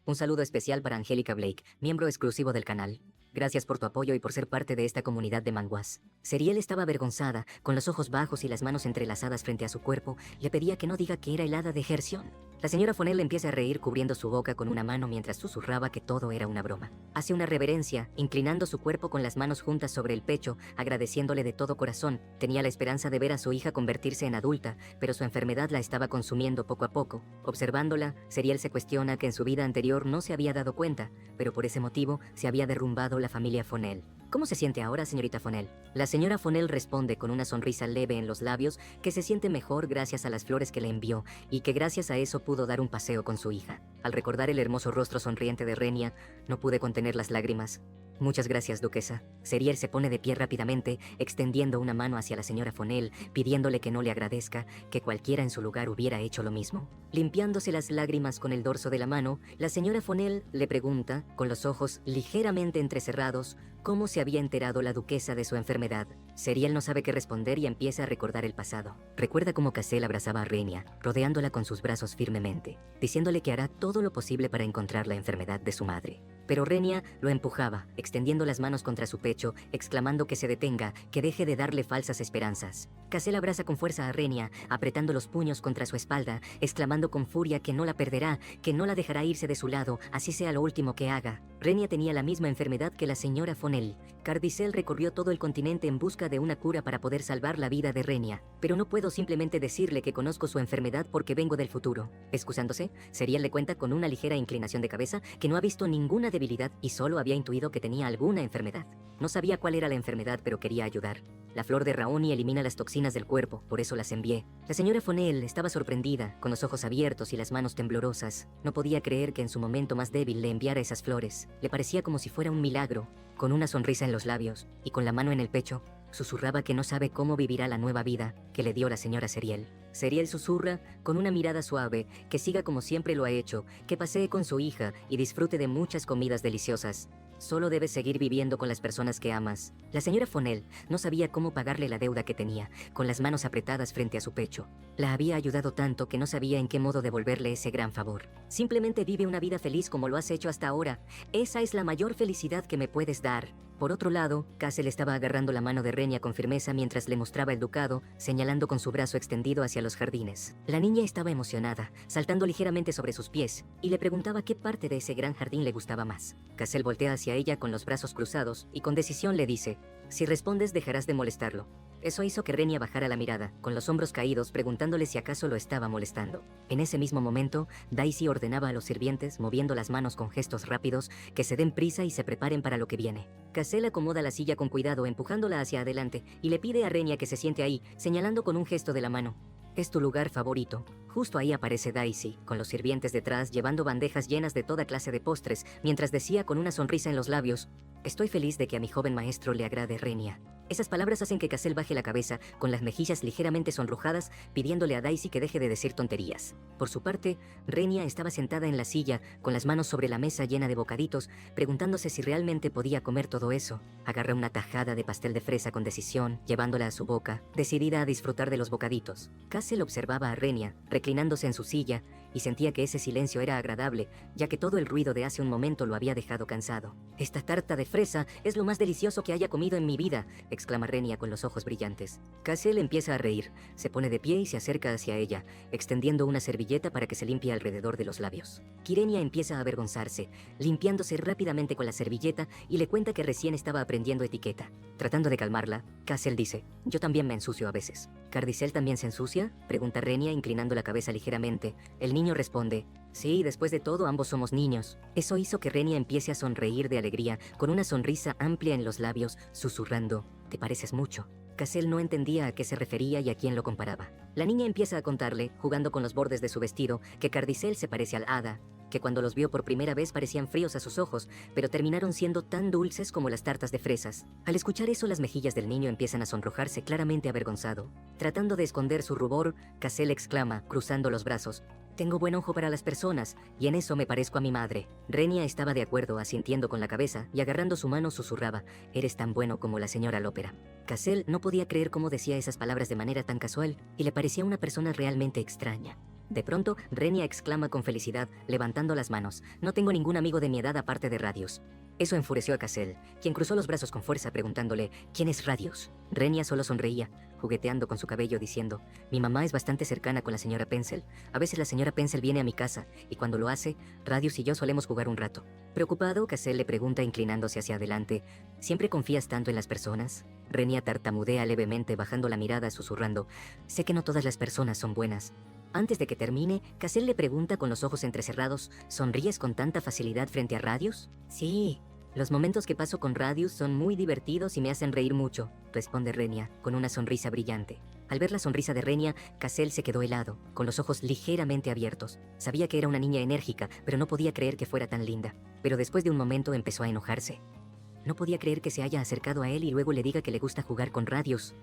Un saludo especial para Angélica Blake, miembro exclusivo del canal. Gracias por tu apoyo y por ser parte de esta comunidad de manguas. Seriel estaba avergonzada, con los ojos bajos y las manos entrelazadas frente a su cuerpo. Le pedía que no diga que era el hada de Herción. La señora Fonel empieza a reír cubriendo su boca con una mano mientras susurraba que todo era una broma. Hace una reverencia, inclinando su cuerpo con las manos juntas sobre el pecho, agradeciéndole de todo corazón. Tenía la esperanza de ver a su hija convertirse en adulta, pero su enfermedad la estaba consumiendo poco a poco. Observándola, Seriel se cuestiona que en su vida anterior no se había dado cuenta, pero por ese motivo se había derrumbado la familia Fonel. ¿Cómo se siente ahora, señorita Fonel? La señora Fonel responde con una sonrisa leve en los labios que se siente mejor gracias a las flores que le envió y que gracias a eso pudo dar un paseo con su hija. Al recordar el hermoso rostro sonriente de Renia, no pude contener las lágrimas. Muchas gracias, duquesa. Seriel se pone de pie rápidamente, extendiendo una mano hacia la señora Fonel, pidiéndole que no le agradezca, que cualquiera en su lugar hubiera hecho lo mismo. Limpiándose las lágrimas con el dorso de la mano, la señora Fonel le pregunta, con los ojos ligeramente entrecerrados, cómo se había enterado la duquesa de su enfermedad. Seriel no sabe qué responder y empieza a recordar el pasado. Recuerda cómo Cassel abrazaba a Renia, rodeándola con sus brazos firmemente, diciéndole que hará todo lo posible para encontrar la enfermedad de su madre. Pero Renia lo empujaba, extendiendo las manos contra su pecho, exclamando que se detenga, que deje de darle falsas esperanzas. Cassel abraza con fuerza a Renia, apretando los puños contra su espalda, exclamando con furia que no la perderá, que no la dejará irse de su lado, así sea lo último que haga. Renia tenía la misma enfermedad que la señora Fonel. Cardizel recorrió todo el continente en busca de una cura para poder salvar la vida de Renia. Pero no puedo simplemente decirle que conozco su enfermedad porque vengo del futuro. Excusándose, Seriel le cuenta con una ligera inclinación de cabeza que no ha visto ninguna debilidad y solo había intuido que tenía alguna enfermedad. No sabía cuál era la enfermedad, pero quería ayudar. La flor de Raoni elimina las toxinas del cuerpo, por eso las envié. La señora Fonel estaba sorprendida, con los ojos abiertos y las manos temblorosas. No podía creer que en su momento más débil le enviara esas flores. Le parecía como si fuera un milagro. Con una sonrisa en los labios y con la mano en el pecho, susurraba que no sabe cómo vivirá la nueva vida que le dio la señora Seriel. Seriel susurra, con una mirada suave, que siga como siempre lo ha hecho, que pasee con su hija y disfrute de muchas comidas deliciosas. Solo debes seguir viviendo con las personas que amas. La señora Fonel no sabía cómo pagarle la deuda que tenía, con las manos apretadas frente a su pecho. La había ayudado tanto que no sabía en qué modo devolverle ese gran favor. Simplemente vive una vida feliz como lo has hecho hasta ahora. Esa es la mayor felicidad que me puedes dar. Por otro lado, Cassel estaba agarrando la mano de Renia con firmeza mientras le mostraba el ducado, señalando con su brazo extendido hacia los jardines. La niña estaba emocionada, saltando ligeramente sobre sus pies, y le preguntaba qué parte de ese gran jardín le gustaba más. Cassel voltea hacia ella con los brazos cruzados y con decisión le dice: «Si respondes, dejarás de molestarlo». Eso hizo que Renia bajara la mirada, con los hombros caídos, preguntándole si acaso lo estaba molestando. En ese mismo momento, Daisy ordenaba a los sirvientes, moviendo las manos con gestos rápidos, que se den prisa y se preparen para lo que viene. Cassel acomoda la silla con cuidado, empujándola hacia adelante, y le pide a Renia que se siente ahí, señalando con un gesto de la mano: «Es tu lugar favorito». Justo ahí aparece Daisy, con los sirvientes detrás, llevando bandejas llenas de toda clase de postres, mientras decía con una sonrisa en los labios: «Estoy feliz de que a mi joven maestro le agrade Renia». Esas palabras hacen que Cassel baje la cabeza, con las mejillas ligeramente sonrojadas, pidiéndole a Daisy que deje de decir tonterías. Por su parte, Renia estaba sentada en la silla, con las manos sobre la mesa llena de bocaditos, preguntándose si realmente podía comer todo eso. Agarra una tajada de pastel de fresa con decisión, llevándola a su boca, decidida a disfrutar de los bocaditos. Cassel observaba a Renia, reclinándose en su silla, y sentía que ese silencio era agradable, ya que todo el ruido de hace un momento lo había dejado cansado. «Esta tarta de fresa es lo más delicioso que haya comido en mi vida», exclama Renia con los ojos brillantes. Cassel empieza a reír, se pone de pie y se acerca hacia ella, extendiendo una servilleta para que se limpie alrededor de los labios. Kyrenia empieza a avergonzarse, limpiándose rápidamente con la servilleta, y le cuenta que recién estaba aprendiendo etiqueta. Tratando de calmarla, Cassel dice: «Yo también me ensucio a veces». «¿Cardizel también se ensucia?», pregunta Renia inclinando la cabeza ligeramente. El niño responde: «Sí, después de todo ambos somos niños». Eso hizo que Renia empiece a sonreír de alegría, con una sonrisa amplia en los labios, susurrando: «Te pareces mucho». Cassel no entendía a qué se refería y a quién lo comparaba. La niña empieza a contarle, jugando con los bordes de su vestido, que Cardizel se parece al hada, que cuando los vio por primera vez parecían fríos a sus ojos, pero terminaron siendo tan dulces como las tartas de fresas. Al escuchar eso, las mejillas del niño empiezan a sonrojarse, claramente avergonzado. Tratando de esconder su rubor, Cassel exclama, cruzando los brazos: «Tengo buen ojo para las personas, y en eso me parezco a mi madre». Renia estaba de acuerdo, asintiendo con la cabeza, y agarrando su mano susurraba: «Eres tan bueno como la señora Lópera». Cassel no podía creer cómo decía esas palabras de manera tan casual, y le parecía una persona realmente extraña. De pronto, Renia exclama con felicidad, levantando las manos. No tengo ningún amigo de mi edad aparte de Radius. Eso enfureció a Cassel, quien cruzó los brazos con fuerza preguntándole, ¿quién es Radius? Renia solo sonreía, jugueteando con su cabello diciendo, mi mamá es bastante cercana con la señora Pencil. A veces la señora Pencil viene a mi casa, y cuando lo hace, Radius y yo solemos jugar un rato. Preocupado, Cassel le pregunta inclinándose hacia adelante, ¿siempre confías tanto en las personas? Renia tartamudea levemente bajando la mirada susurrando, sé que no todas las personas son buenas. Antes de que termine, Cassel le pregunta con los ojos entrecerrados, ¿sonríes con tanta facilidad frente a Radius? Sí. Los momentos que paso con Radius son muy divertidos y me hacen reír mucho, responde Renia, con una sonrisa brillante. Al ver la sonrisa de Renia, Cassel se quedó helado, con los ojos ligeramente abiertos. Sabía que era una niña enérgica, pero no podía creer que fuera tan linda. Pero después de un momento empezó a enojarse. No podía creer que se haya acercado a él y luego le diga que le gusta jugar con Radius.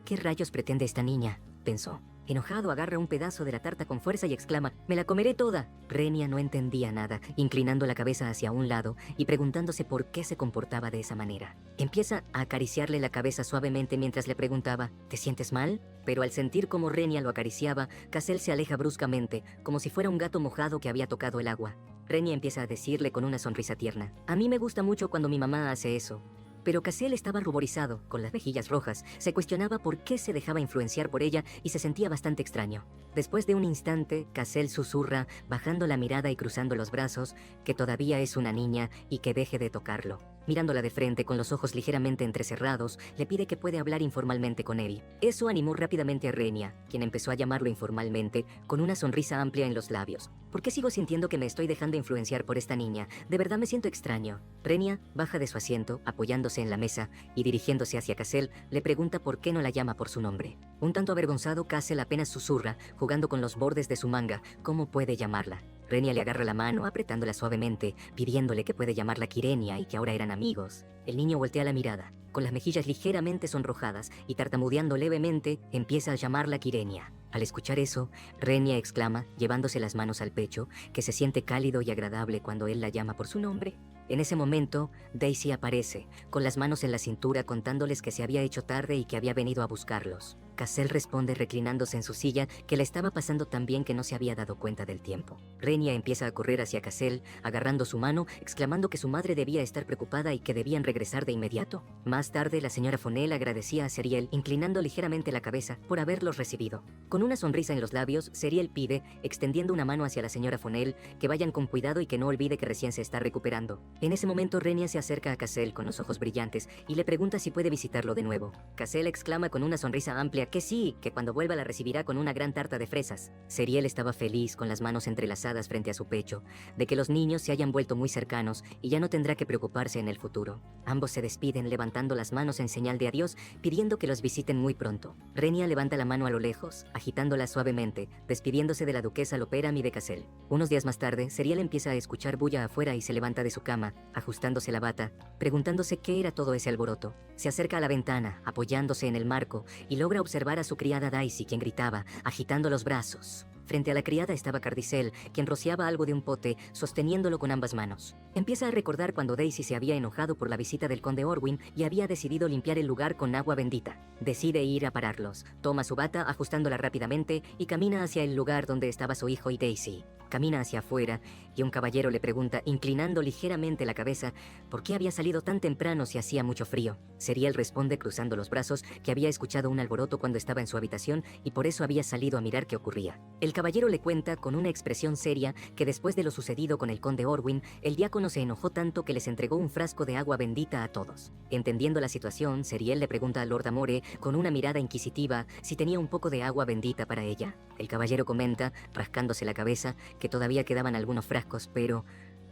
¿Qué rayos pretende esta niña?, pensó. Enojado, agarra un pedazo de la tarta con fuerza y exclama, ¡me la comeré toda! Renia no entendía nada, inclinando la cabeza hacia un lado y preguntándose por qué se comportaba de esa manera. Empieza a acariciarle la cabeza suavemente mientras le preguntaba, ¿te sientes mal? Pero al sentir cómo Renia lo acariciaba, Cassel se aleja bruscamente, como si fuera un gato mojado que había tocado el agua. Renia empieza a decirle con una sonrisa tierna, a mí me gusta mucho cuando mi mamá hace eso. Pero Cassel estaba ruborizado, con las mejillas rojas, se cuestionaba por qué se dejaba influenciar por ella y se sentía bastante extraño. Después de un instante, Cassel susurra, bajando la mirada y cruzando los brazos, que todavía es una niña y que deje de tocarlo. Mirándola de frente con los ojos ligeramente entrecerrados, le pide que puede hablar informalmente con él. Eso animó rápidamente a Renia, quien empezó a llamarlo informalmente, con una sonrisa amplia en los labios. ¿Por qué sigo sintiendo que me estoy dejando influenciar por esta niña? De verdad me siento extraño. Renia baja de su asiento, apoyándose en la mesa, y dirigiéndose hacia Cassel, le pregunta por qué no la llama por su nombre. Un tanto avergonzado, Cassel apenas susurra, jugando con los bordes de su manga, cómo puede llamarla. Renia le agarra la mano, apretándola suavemente, pidiéndole que puede llamarla Quirenia y que ahora eran amigos. El niño voltea la mirada, con las mejillas ligeramente sonrojadas y tartamudeando levemente, empieza a llamarla Quirenia. Al escuchar eso, Renia exclama, llevándose las manos al pecho, que se siente cálido y agradable cuando él la llama por su nombre. En ese momento, Daisy aparece, con las manos en la cintura contándoles que se había hecho tarde y que había venido a buscarlos. Cassel responde reclinándose en su silla que la estaba pasando tan bien que no se había dado cuenta del tiempo. Renia empieza a correr hacia Cassel, agarrando su mano, exclamando que su madre debía estar preocupada y que debían regresar de inmediato. Más tarde, la señora Fonel agradecía a Seriel, inclinando ligeramente la cabeza por haberlos recibido. Con una sonrisa en los labios, Seriel pide, extendiendo una mano hacia la señora Fonel, que vayan con cuidado y que no olvide que recién se está recuperando. En ese momento, Renia se acerca a Cassel con los ojos brillantes y le pregunta si puede visitarlo de nuevo. Cassel exclama con una sonrisa amplia que sí, que cuando vuelva la recibirá con una gran tarta de fresas. Seriel estaba feliz, con las manos entrelazadas frente a su pecho, de que los niños se hayan vuelto muy cercanos y ya no tendrá que preocuparse en el futuro. Ambos se despiden levantando las manos en señal de adiós, pidiendo que los visiten muy pronto. Renia levanta la mano a lo lejos, agitándola suavemente, despidiéndose de la duquesa Loperam y de Cassel. Unos días más tarde, Seriel empieza a escuchar bulla afuera y se levanta de su cama, ajustándose la bata, preguntándose qué era todo ese alboroto. Se acerca a la ventana, apoyándose en el marco, y logra observar a su criada Daisy, quien gritaba, agitando los brazos. Frente a la criada estaba Cardicel, quien rociaba algo de un pote, sosteniéndolo con ambas manos. Empieza a recordar cuando Daisy se había enojado por la visita del conde Orwin y había decidido limpiar el lugar con agua bendita. Decide ir a pararlos, toma su bata, ajustándola rápidamente, y camina hacia el lugar donde estaba su hijo y Daisy. Camina hacia afuera, y un caballero le pregunta, inclinando ligeramente la cabeza, ¿por qué había salido tan temprano si hacía mucho frío? Seriel responde cruzando los brazos que había escuchado un alboroto cuando estaba en su habitación y por eso había salido a mirar qué ocurría. El caballero le cuenta con una expresión seria que después de lo sucedido con el conde Orwin, el diácono se enojó tanto que les entregó un frasco de agua bendita a todos. Entendiendo la situación, Seriel le pregunta a Lord Amore, con una mirada inquisitiva, si tenía un poco de agua bendita para ella. El caballero comenta, rascándose la cabeza, que todavía quedaban algunos frascos, pero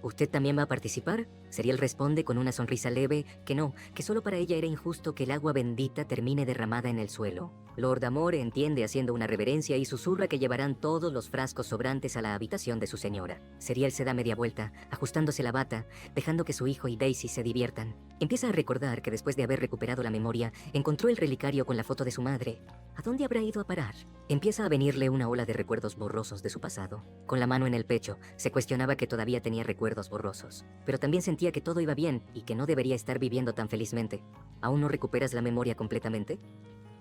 ¿usted también va a participar? Seriel responde con una sonrisa leve que no, que solo para ella era injusto que el agua bendita termine derramada en el suelo. Lord Amore entiende haciendo una reverencia y susurra que llevarán todos los frascos sobrantes a la habitación de su señora. Seriel se da media vuelta, ajustándose la bata, dejando que su hijo y Daisy se diviertan. Empieza a recordar que después de haber recuperado la memoria, encontró el relicario con la foto de su madre. ¿A dónde habrá ido a parar? Empieza a venirle una ola de recuerdos borrosos de su pasado. Con la mano en el pecho, se cuestionaba que todavía tenía recuerdos borrosos, pero también sentía que todo iba bien y que no debería estar viviendo tan felizmente. ¿Aún no recuperas la memoria completamente?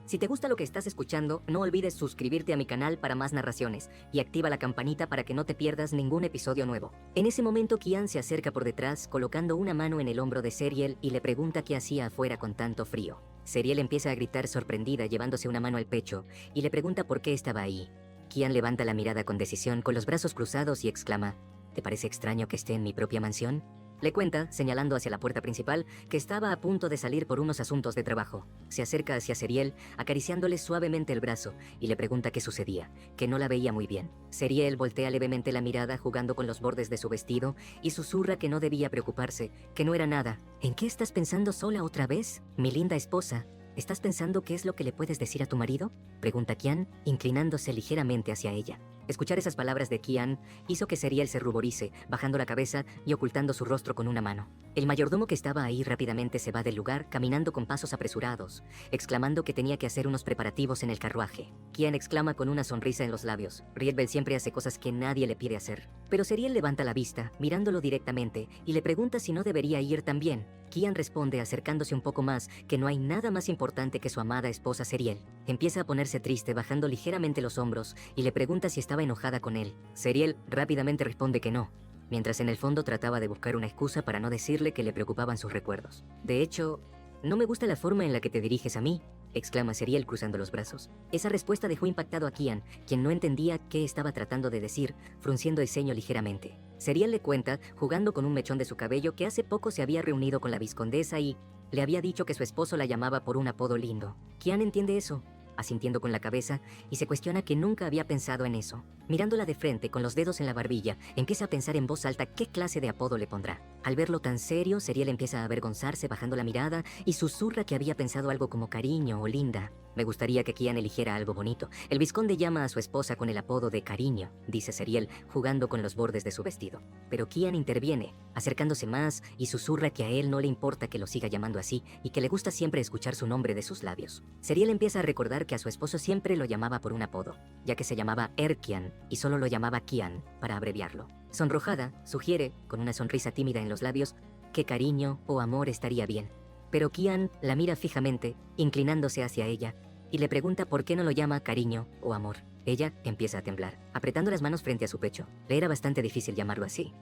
Si te gusta lo que estás escuchando, no olvides suscribirte a mi canal para más narraciones y activa la campanita para que no te pierdas ningún episodio nuevo. En ese momento, Kian se acerca por detrás, colocando una mano en el hombro de Seriel y le pregunta qué hacía afuera con tanto frío. Seriel empieza a gritar sorprendida, llevándose una mano al pecho, y le pregunta por qué estaba ahí. Kian levanta la mirada con decisión, con los brazos cruzados, y exclama: ¿te parece extraño que esté en mi propia mansión? Le cuenta, señalando hacia la puerta principal, que estaba a punto de salir por unos asuntos de trabajo. Se acerca hacia Seriel, acariciándole suavemente el brazo, y le pregunta qué sucedía, que no la veía muy bien. Seriel voltea levemente la mirada, jugando con los bordes de su vestido, y susurra que no debía preocuparse, que no era nada. ¿En qué estás pensando sola otra vez, mi linda esposa? ¿Estás pensando qué es lo que le puedes decir a tu marido?, pregunta Kian, inclinándose ligeramente hacia ella. Escuchar esas palabras de Kian hizo que Seriel se ruborice, bajando la cabeza y ocultando su rostro con una mano. El mayordomo que estaba ahí rápidamente se va del lugar, caminando con pasos apresurados, exclamando que tenía que hacer unos preparativos en el carruaje. Kian exclama con una sonrisa en los labios: Riedbel siempre hace cosas que nadie le pide hacer. Pero Seriel levanta la vista, mirándolo directamente, y le pregunta si no debería ir también. Kian responde, acercándose un poco más, que no hay nada más importante que su amada esposa Seriel. Empieza a ponerse triste, bajando ligeramente los hombros, y le pregunta si estaba enojada con él. Seriel rápidamente responde que no, mientras en el fondo trataba de buscar una excusa para no decirle que le preocupaban sus recuerdos. De hecho, no me gusta la forma en la que te diriges a mí, exclama Seriel cruzando los brazos. Esa respuesta dejó impactado a Kian, quien no entendía qué estaba tratando de decir, frunciendo el ceño ligeramente. Seriel le cuenta, jugando con un mechón de su cabello, que hace poco se había reunido con la vizcondesa y le había dicho que su esposo la llamaba por un apodo lindo. Kian entiende eso, asintiendo con la cabeza, y se cuestiona que nunca había pensado en eso. Mirándola de frente, con los dedos en la barbilla, empieza a pensar en voz alta qué clase de apodo le pondrá. Al verlo tan serio, Seriel empieza a avergonzarse, bajando la mirada, y susurra que había pensado algo como cariño o linda. Me gustaría que Kian eligiera algo bonito. El vizconde llama a su esposa con el apodo de cariño, dice Seriel, jugando con los bordes de su vestido. Pero Kian interviene, acercándose más, y susurra que a él no le importa que lo siga llamando así, y que le gusta siempre escuchar su nombre de sus labios. Seriel empieza a recordar que a su esposo siempre lo llamaba por un apodo, ya que se llamaba Erkian, y solo lo llamaba Kian, para abreviarlo. Sonrojada, sugiere, con una sonrisa tímida en los labios, que cariño o amor estaría bien. Pero Kian la mira fijamente, inclinándose hacia ella, y le pregunta por qué no lo llama cariño o amor. Ella empieza a temblar, apretando las manos frente a su pecho. Le era bastante difícil llamarlo así.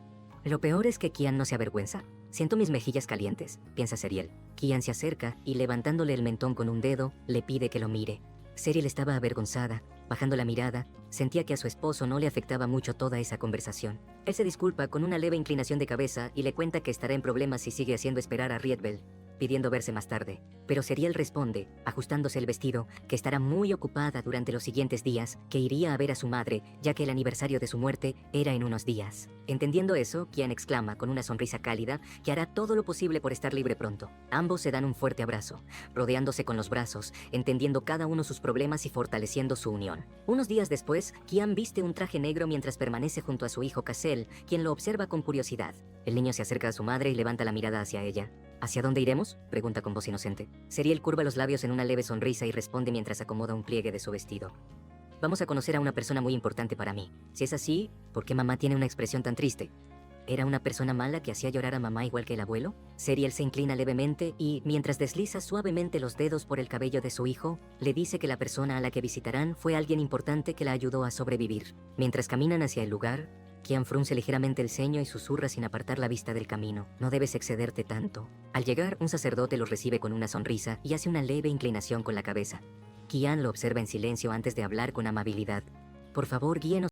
Lo peor es que Kian no se avergüenza. Siento mis mejillas calientes, piensa Seriel. Kian se acerca y, levantándole el mentón con un dedo, le pide que lo mire. Seriel estaba avergonzada. Bajando la mirada, sentía que a su esposo no le afectaba mucho toda esa conversación. Él se disculpa con una leve inclinación de cabeza y le cuenta que estará en problemas si sigue haciendo esperar a Riedbel, pidiendo verse más tarde. Pero Seriel responde, ajustándose el vestido, que estará muy ocupada durante los siguientes días, que iría a ver a su madre, ya que el aniversario de su muerte era en unos días. Entendiendo eso, Kian exclama con una sonrisa cálida que hará todo lo posible por estar libre pronto. Ambos se dan un fuerte abrazo, rodeándose con los brazos, entendiendo cada uno sus problemas y fortaleciendo su unión. Unos días después, Kian viste un traje negro mientras permanece junto a su hijo Cassel, quien lo observa con curiosidad. El niño se acerca a su madre y levanta la mirada hacia ella. ¿Hacia dónde iremos?, pregunta con voz inocente. Seriel curva los labios en una leve sonrisa y responde mientras acomoda un pliegue de su vestido. Vamos a conocer a una persona muy importante para mí. Si es así, ¿por qué mamá tiene una expresión tan triste? ¿Era una persona mala que hacía llorar a mamá igual que el abuelo? Seriel se inclina levemente y, mientras desliza suavemente los dedos por el cabello de su hijo, le dice que la persona a la que visitarán fue alguien importante que la ayudó a sobrevivir. Mientras caminan hacia el lugar, Kian frunce ligeramente el ceño y susurra sin apartar la vista del camino. No debes excederte tanto. Al llegar, un sacerdote los recibe con una sonrisa y hace una leve inclinación con la cabeza. Kian lo observa en silencio antes de hablar con amabilidad. Por favor, guíenos